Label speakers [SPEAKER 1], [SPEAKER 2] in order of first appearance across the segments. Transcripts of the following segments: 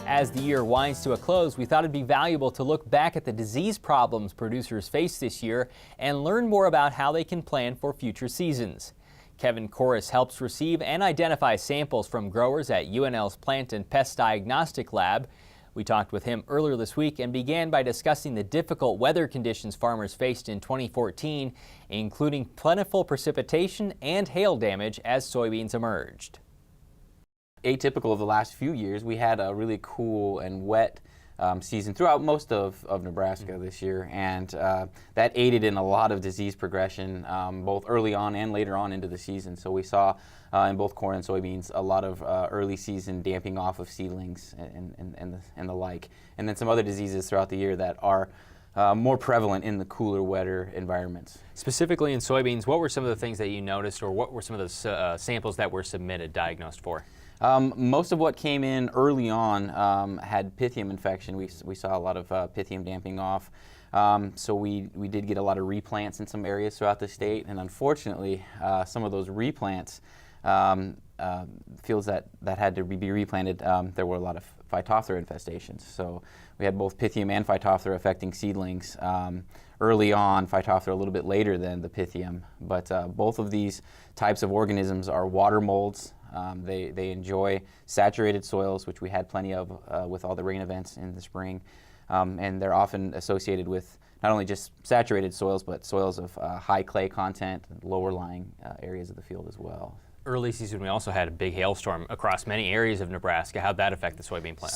[SPEAKER 1] As the year winds to a close, we thought it'd be valuable to look back at the disease problems producers faced this year and learn more about how they can plan for future seasons. Kevin Korus helps receive and identify samples from growers at UNL's Plant and Pest Diagnostic Lab. We talked with him earlier this week and began by discussing the difficult weather conditions farmers faced in 2014, including plentiful precipitation and hail damage as soybeans emerged.
[SPEAKER 2] Atypical of the last few years, we had a really cool and wet season throughout most of Nebraska this year, and that aided in a lot of disease progression both early on and later on into the season. So we saw in both corn and soybeans a lot of early season damping off of seedlings and the like, and then some other diseases throughout the year that are more prevalent in the cooler, wetter environments.
[SPEAKER 1] Specifically in soybeans, what were some of the things that you noticed, or what were some of the samples that were submitted diagnosed for?
[SPEAKER 2] Most of what came in early on had Pythium infection. We saw a lot of Pythium damping off. So we did get a lot of replants in some areas throughout the state, and unfortunately some of those replants, fields that had to be replanted, there were a lot of Phytophthora infestations. So we had both Pythium and Phytophthora affecting seedlings early on, Phytophthora a little bit later than the Pythium. But both of these types of organisms are water molds. They enjoy saturated soils, which we had plenty of with all the rain events in the spring, and they're often associated with not only just saturated soils, but soils of high clay content, lower lying areas of the field as well.
[SPEAKER 1] Early season, we also had a big hailstorm across many areas of Nebraska. How'd that affect the soybean plant?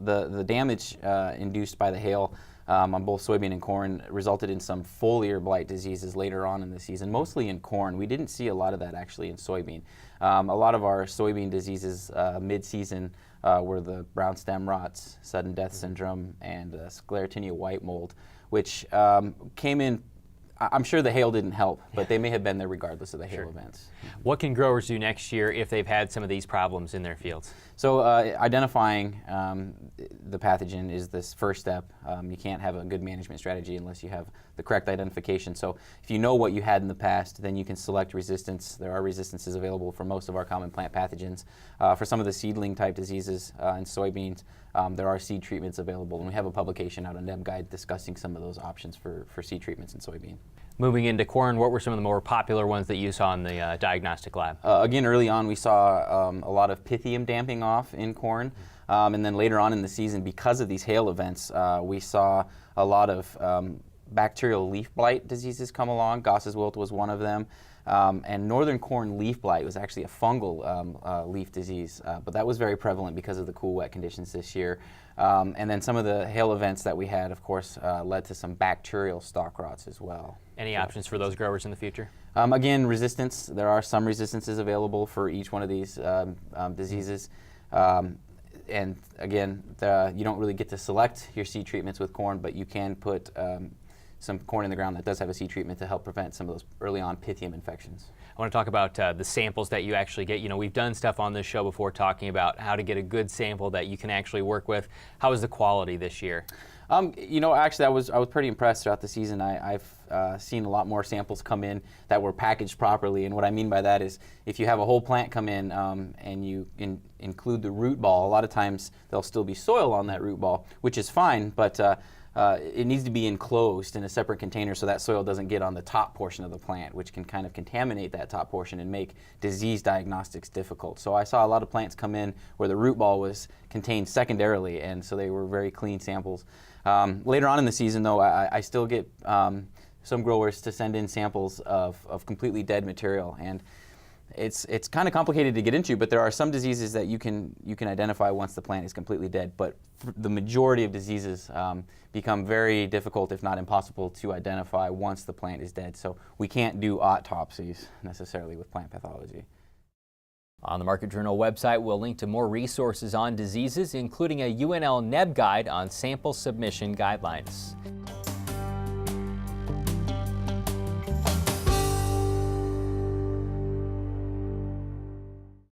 [SPEAKER 2] The damage induced by the hail on both soybean and corn resulted in some foliar blight diseases later on in the season, mostly in corn. We didn't see a lot of that actually in soybean. A lot of our soybean diseases mid-season were the brown stem rots, sudden death syndrome, and sclerotinia white mold, which came in. I'm sure the hail didn't help, but they may have been there regardless of the hail events.
[SPEAKER 1] What can growers do next year if they've had some of these problems in their fields?
[SPEAKER 2] So identifying the pathogen is this first step. You can't have a good management strategy unless you have the correct identification. So if you know what you had in the past, then you can select resistance. There are resistances available for most of our common plant pathogens. For some of the seedling type diseases in soybeans, there are seed treatments available, and we have a publication out on NebGuide discussing some of those options for seed treatments in soybean.
[SPEAKER 1] Moving into corn, what were some of the more popular ones that you saw in the diagnostic lab?
[SPEAKER 2] Again, early on we saw a lot of Pythium damping off in corn, and then later on in the season, because of these hail events, we saw a lot of bacterial leaf blight diseases come along. Goss's wilt was one of them. And northern corn leaf blight was actually a fungal leaf disease, but that was very prevalent because of the cool, wet conditions this year. And then some of the hail events that we had, of course, led to some bacterial stalk rots as well.
[SPEAKER 1] Any options for those growers in the future?
[SPEAKER 2] Again, resistance. There are some resistances available for each one of these diseases. And again, you don't really get to select your seed treatments with corn, but you can put some corn in the ground that does have a seed treatment to help prevent some of those early on Pythium infections.
[SPEAKER 1] I want to talk about the samples that you actually get. You know, we've done stuff on this show before talking about how to get a good sample that you can actually work with. How is the quality this year?
[SPEAKER 2] You know, actually, I was pretty impressed throughout the season. I've seen a lot more samples come in that were packaged properly, and what I mean by that is if you have a whole plant come in and you include the root ball, a lot of times there'll still be soil on that root ball, which is fine, but it needs to be enclosed in a separate container so that soil doesn't get on the top portion of the plant, which can kind of contaminate that top portion and make disease diagnostics difficult. So I saw a lot of plants come in where the root ball was contained secondarily, and so they were very clean samples. Later on in the season, though, I still get some growers to send in samples of completely dead material, and it's kind of complicated to get into, but there are some diseases that you can identify once the plant is completely dead. But the majority of diseases become very difficult, if not impossible, to identify once the plant is dead. So we can't do autopsies necessarily with plant pathology.
[SPEAKER 1] On the Market Journal website, we'll link to more resources on diseases, including a UNL NebGuide on sample submission guidelines.